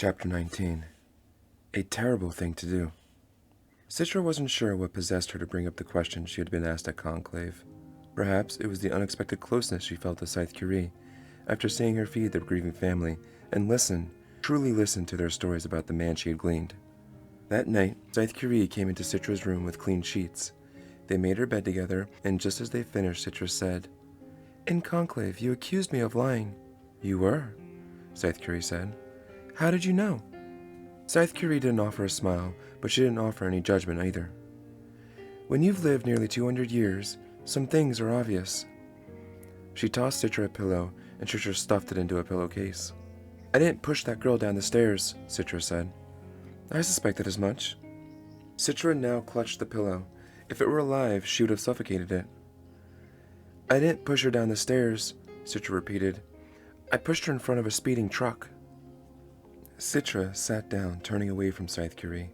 Chapter 19. A terrible thing to do. Citra wasn't sure what possessed her to bring up the question she had been asked at Conclave. Perhaps it was the unexpected closeness she felt to Scythe Curie, after seeing her feed their grieving family, and truly listen to their stories about the man she had gleaned. That night, Scythe Curie came into Citra's room with clean sheets. They made her bed together, and just as they finished, Citra said, "In Conclave, you accused me of lying." "You were," Scythe Curie said. "How did you know?" Scythe Curie didn't offer a smile, but she didn't offer any judgment either. "When you've lived nearly 200 years, some things are obvious." She tossed Citra a pillow, and Citra stuffed it into a pillowcase. "I didn't push that girl down the stairs," Citra said. "I suspected as much." Citra now clutched the pillow. If it were alive, she would have suffocated it. "I didn't push her down the stairs," Citra repeated. "I pushed her in front of a speeding truck." Citra sat down, turning away from Scythe Curie.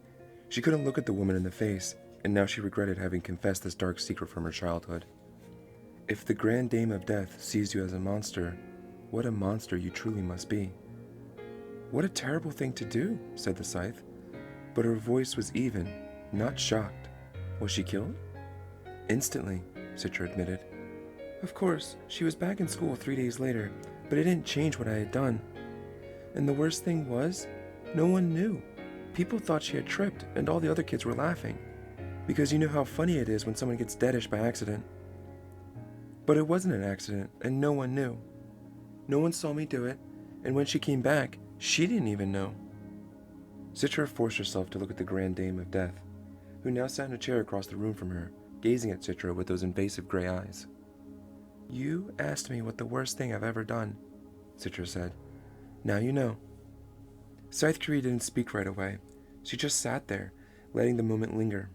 She couldn't look at the woman in the face, and now she regretted having confessed this dark secret from her childhood. If the Grand Dame of Death sees you as a monster, what a monster you truly must be. "What a terrible thing to do," said the Scythe, but her voice was even, not shocked. "Was she killed?" "Instantly," Citra admitted. "Of course, she was back in school 3 days later, but it didn't change what I had done. And the worst thing was, no one knew. People thought she had tripped, and all the other kids were laughing. Because you know how funny it is when someone gets deadish by accident. But it wasn't an accident, and no one knew. No one saw me do it, and when she came back, she didn't even know." Citra forced herself to look at the Grand Dame of Death, who now sat in a chair across the room from her, gazing at Citra with those invasive gray eyes. "You asked me what the worst thing I've ever done," Citra said. "Now you know." Scythe Curie didn't speak right away. She just sat there, letting the moment linger.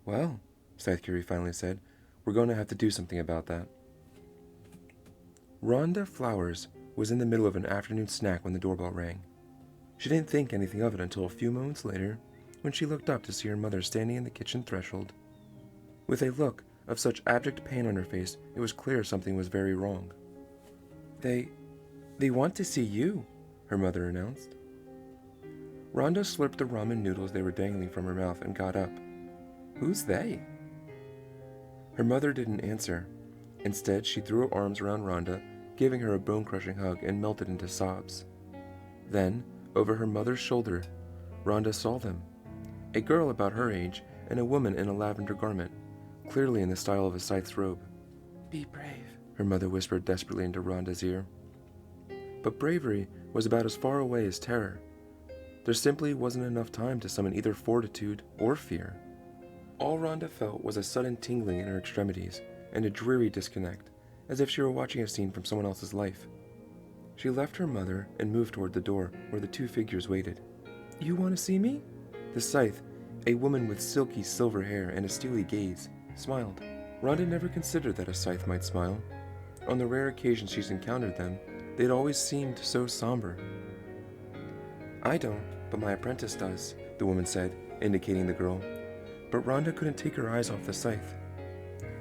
"Well," Scythe Curie finally said, "we're going to have to do something about that." Rhonda Flowers was in the middle of an afternoon snack when the doorbell rang. She didn't think anything of it until a few moments later, when she looked up to see her mother standing in the kitchen threshold. With a look of such abject pain on her face, it was clear something was very wrong. They want to see you," her mother announced. Rhonda slurped the ramen noodles they were dangling from her mouth and got up. "Who's they?" Her mother didn't answer. Instead, she threw her arms around Rhonda, giving her a bone-crushing hug, and melted into sobs. Then, over her mother's shoulder, Rhonda saw them. A girl about her age, and a woman in a lavender garment, clearly in the style of a Scythe's robe. "Be brave," her mother whispered desperately into Rhonda's ear. But bravery was about as far away as terror. There simply wasn't enough time to summon either fortitude or fear. All Rhonda felt was a sudden tingling in her extremities and a dreary disconnect, as if she were watching a scene from someone else's life. She left her mother and moved toward the door where the two figures waited. "You want to see me?" The Scythe, a woman with silky silver hair and a steely gaze, smiled. Rhonda never considered that a Scythe might smile. On the rare occasions she's encountered them, they'd always seemed so somber. "I don't, but my apprentice does," the woman said, indicating the girl. But Rhonda couldn't take her eyes off the Scythe.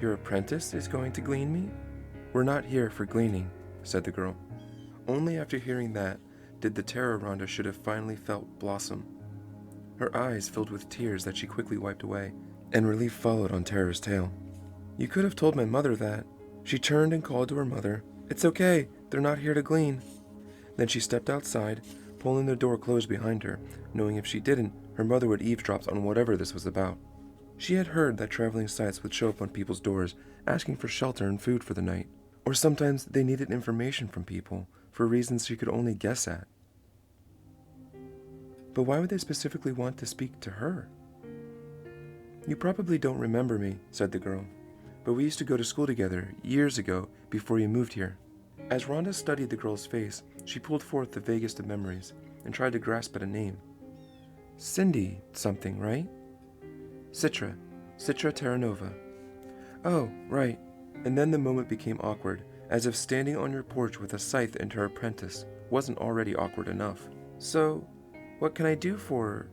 "Your apprentice is going to glean me?" "We're not here for gleaning," said the girl. Only after hearing that did the terror Rhonda should have finally felt blossom. Her eyes filled with tears that she quickly wiped away, and relief followed on terror's tail. "You could have told my mother that." She turned and called to her mother. "It's okay, they're not here to glean." Then she stepped outside, pulling the door closed behind her, knowing if she didn't, her mother would eavesdrop on whatever this was about. She had heard that traveling Scythes would show up on people's doors, asking for shelter and food for the night. Or sometimes they needed information from people, for reasons she could only guess at. But why would they specifically want to speak to her? "You probably don't remember me," said the girl, "but we used to go to school together, years ago, before you moved here." As Rhonda studied the girl's face, she pulled forth the vaguest of memories, and tried to grasp at a name. "Cindy something, right?" Citra Terranova." "Oh, right." And then the moment became awkward, as if standing on your porch with a Scythe and her apprentice wasn't already awkward enough. "So, what can I do for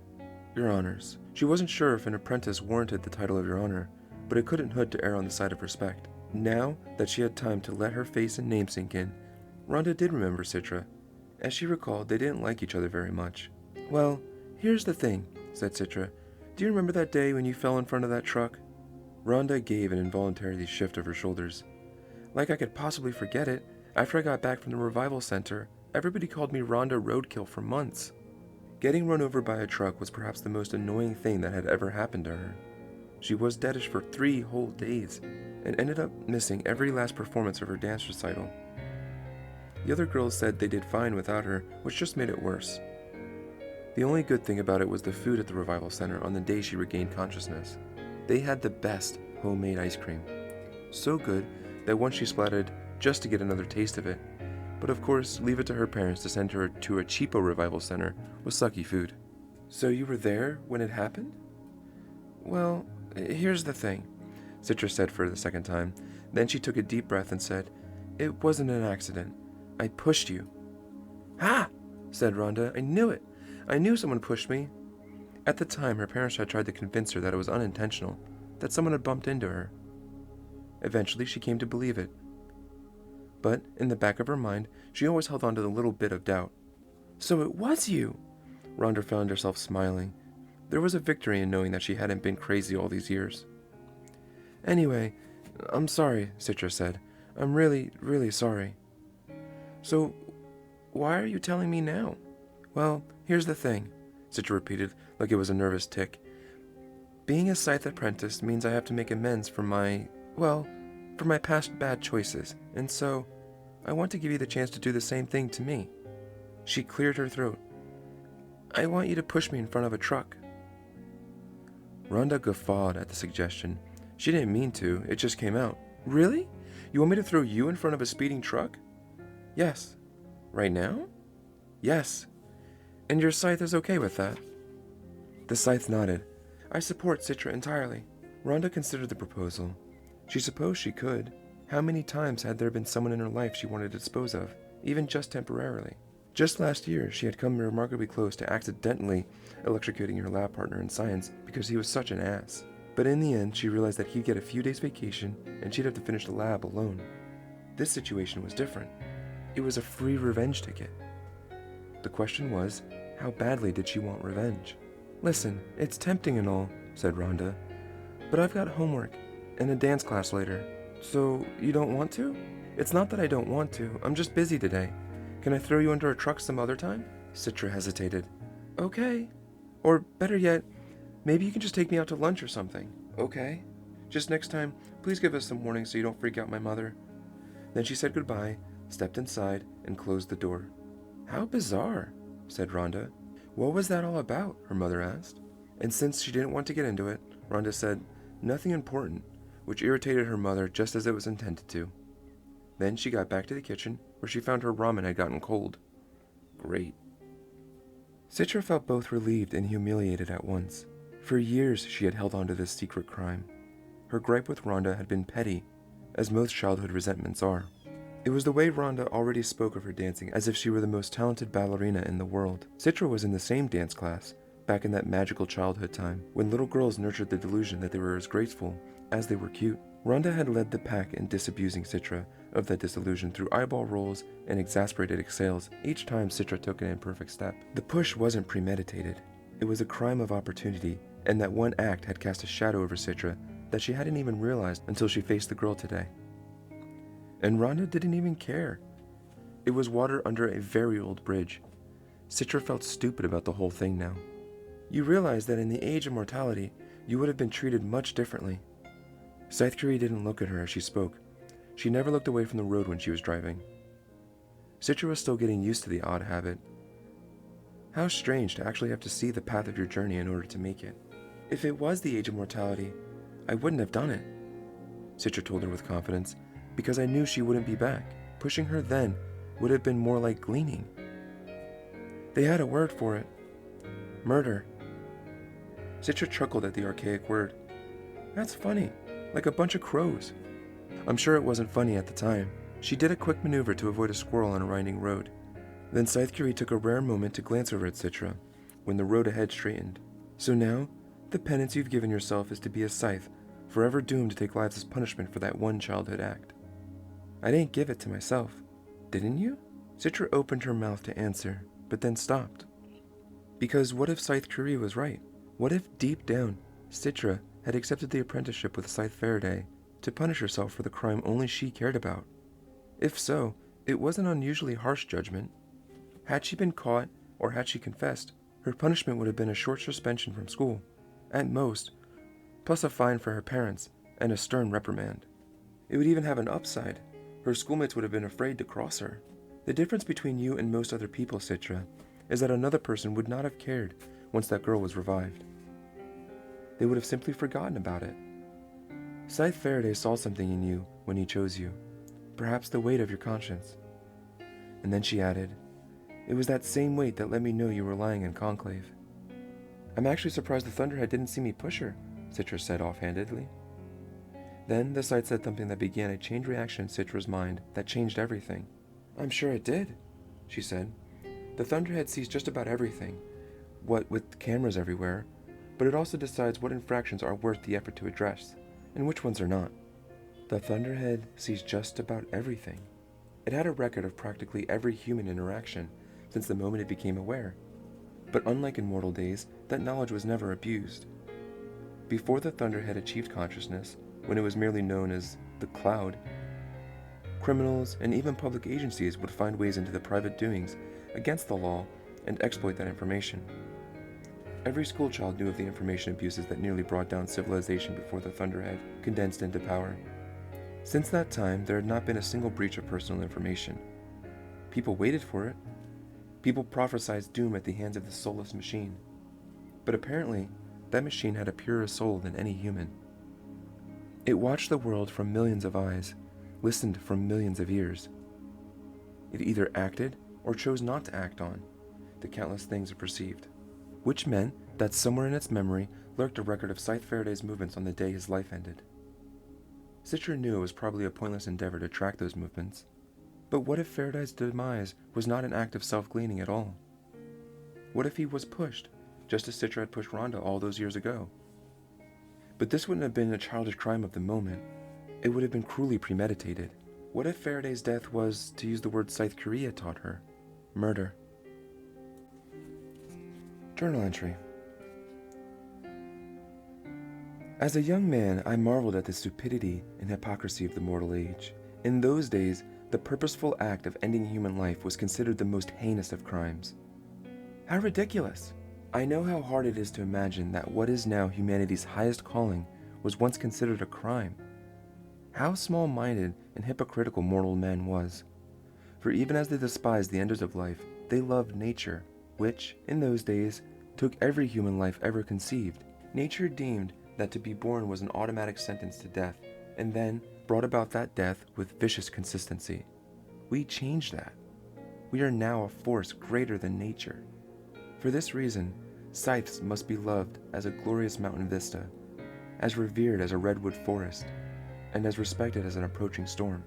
your honors?" She wasn't sure if an apprentice warranted the title of your honor, but it couldn't hurt to err on the side of respect. Now that she had time to let her face and name sink in, Rhonda did remember Citra, As she recalled, they didn't like each other very much. "Well, here's the thing," said Citra. "Do you remember that day when you fell in front of that truck?" Rhonda gave an involuntary shift of her shoulders. "Like I could possibly forget it. After I got back from the revival center, everybody called me Rhonda Roadkill for months." Getting run over by a truck was perhaps the most annoying thing that had ever happened to her. She was deadish for 3 whole days, and ended up missing every last performance of her dance recital. The other girls said they did fine without her, which just made it worse. The only good thing about it was the food at the revival center on the day she regained consciousness. They had the best homemade ice cream. So good that once she splattered just to get another taste of it. But of course, leave it to her parents to send her to a cheapo revival center with sucky food. "So you were there when it happened?" "Well, here's the thing," Citra said for the second time. Then she took a deep breath and said, "It wasn't an accident. I pushed you." "Ha!" said Rhonda. "I knew it. I knew someone pushed me." At the time, her parents had tried to convince her that it was unintentional, that someone had bumped into her. Eventually, she came to believe it. But in the back of her mind, she always held on to the little bit of doubt. "So it was you!" Rhonda found herself smiling. There was a victory in knowing that she hadn't been crazy all these years. "Anyway, I'm sorry," Citra said. "I'm really, really sorry." "So, why are you telling me now?" "Well, here's the thing," Citra repeated like it was a nervous tic. "Being a Scythe apprentice means I have to make amends for my past bad choices, and so I want to give you the chance to do the same thing to me." She cleared her throat. "I want you to push me in front of a truck." Rhonda guffawed at the suggestion. She didn't mean to, it just came out. "Really? You want me to throw you in front of a speeding truck?" "Yes." "Right now?" "Yes." "And your Scythe is okay with that?" The Scythe nodded. "I support Citra entirely." Rhonda considered the proposal. She supposed she could. How many times had there been someone in her life she wanted to dispose of, even just temporarily? Just last year, she had come remarkably close to accidentally electrocuting her lab partner in science because he was such an ass. But in the end, she realized that he'd get a few days vacation and she'd have to finish the lab alone. This situation was different. It was a free revenge ticket. The question was, how badly did she want revenge? "Listen, it's tempting and all," said Rhonda, "but I've got homework and a dance class later. So, you don't want to?" "It's not that I don't want to, I'm just busy today. Can I throw you under a truck some other time?" Citra hesitated. "Okay. Or better yet, maybe you can just take me out to lunch or something." "Okay. Just next time, please give us some warning so you don't freak out my mother." Then she said goodbye, stepped inside, and closed the door. "How bizarre," said Rhonda. "What was that all about?" her mother asked. And since she didn't want to get into it, Rhonda said, "Nothing important," which irritated her mother just as it was intended to. Then she got back to the kitchen, where she found her ramen had gotten cold. Great. Citra felt both relieved and humiliated at once. For years she had held on to this secret crime. Her gripe with Rhonda had been petty, as most childhood resentments are. It was the way Rhonda already spoke of her dancing as if she were the most talented ballerina in the world. Citra was in the same dance class, back in that magical childhood time, when little girls nurtured the delusion that they were as graceful as they were cute. Rhonda had led the pack in disabusing Citra of that disillusion through eyeball rolls and exasperated exhales each time Citra took an imperfect step. The push wasn't premeditated. It was a crime of opportunity, and that one act had cast a shadow over Citra that she hadn't even realized until she faced the girl today. And Rhonda didn't even care. It was water under a very old bridge. Citra felt stupid about the whole thing now. You realize that in the age of mortality, you would have been treated much differently. Scythe Curie didn't look at her as she spoke. She never looked away from the road when she was driving. Citra was still getting used to the odd habit. How strange to actually have to see the path of your journey in order to make it. "If it was the age of mortality, I wouldn't have done it," Citra told her with confidence, "because I knew she wouldn't be back. Pushing her then would have been more like gleaning. They had a word for it. Murder." Citra chuckled at the archaic word. "That's funny, like a bunch of crows." I'm sure it wasn't funny at the time. She did a quick maneuver to avoid a squirrel on a winding road. Then Scythe Curie took a rare moment to glance over at Citra, when the road ahead straightened. "So now, the penance you've given yourself is to be a scythe, forever doomed to take lives as punishment for that one childhood act." "I didn't give it to myself. Didn't you?" Citra opened her mouth to answer, but then stopped. Because what if Scythe Curie was right? What if, deep down, Citra had accepted the apprenticeship with Scythe Faraday to punish herself for the crime only she cared about? If so, it was an unusually harsh judgment. Had she been caught, or had she confessed, her punishment would have been a short suspension from school, at most, plus a fine for her parents and a stern reprimand. It would even have an upside. Her schoolmates would have been afraid to cross her. The difference between you and most other people, Citra, is that another person would not have cared once that girl was revived. They would have simply forgotten about it. Scythe Faraday saw something in you when he chose you, perhaps the weight of your conscience. And then she added, "It was that same weight that let me know you were lying in conclave." "I'm actually surprised the Thunderhead didn't see me push her," Citra said offhandedly. Then the Scythe said something that began a chain reaction in Citra's mind that changed everything. "I'm sure it did," she said. "The Thunderhead sees just about everything, what with cameras everywhere, but it also decides what infractions are worth the effort to address, and which ones are not. The Thunderhead sees just about everything. It had a record of practically every human interaction since the moment it became aware. But unlike in mortal days, that knowledge was never abused. Before the Thunderhead achieved consciousness, when it was merely known as the Cloud, criminals and even public agencies would find ways into the private doings against the law and exploit that information. Every schoolchild knew of the information abuses that nearly brought down civilization before the Thunderhead condensed into power. Since that time, there had not been a single breach of personal information. People waited for it. People prophesied doom at the hands of the soulless machine. But apparently, that machine had a purer soul than any human. It watched the world from millions of eyes, listened from millions of ears. It either acted or chose not to act on the countless things it perceived, which meant that somewhere in its memory lurked a record of Scythe Faraday's movements on the day his life ended. Citra knew it was probably a pointless endeavor to track those movements, but what if Faraday's demise was not an act of self-gleaning at all? What if he was pushed, just as Citra had pushed Rhonda all those years ago? But this wouldn't have been a childish crime of the moment. It would have been cruelly premeditated. What if Faraday's death was, to use the word Scythe Curie had taught her, murder? Journal entry. As a young man, I marveled at the stupidity and hypocrisy of the mortal age. In those days, the purposeful act of ending human life was considered the most heinous of crimes. How ridiculous! I know how hard it is to imagine that what is now humanity's highest calling was once considered a crime. How small-minded and hypocritical mortal man was. For even as they despised the enders of life, they loved nature, which, in those days, took every human life ever conceived. Nature deemed that to be born was an automatic sentence to death, and then brought about that death with vicious consistency. We changed that. We are now a force greater than nature. For this reason, scythes must be loved as a glorious mountain vista, as revered as a redwood forest, and as respected as an approaching storm.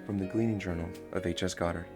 From the Gleaning Journal of H.S. Goddard.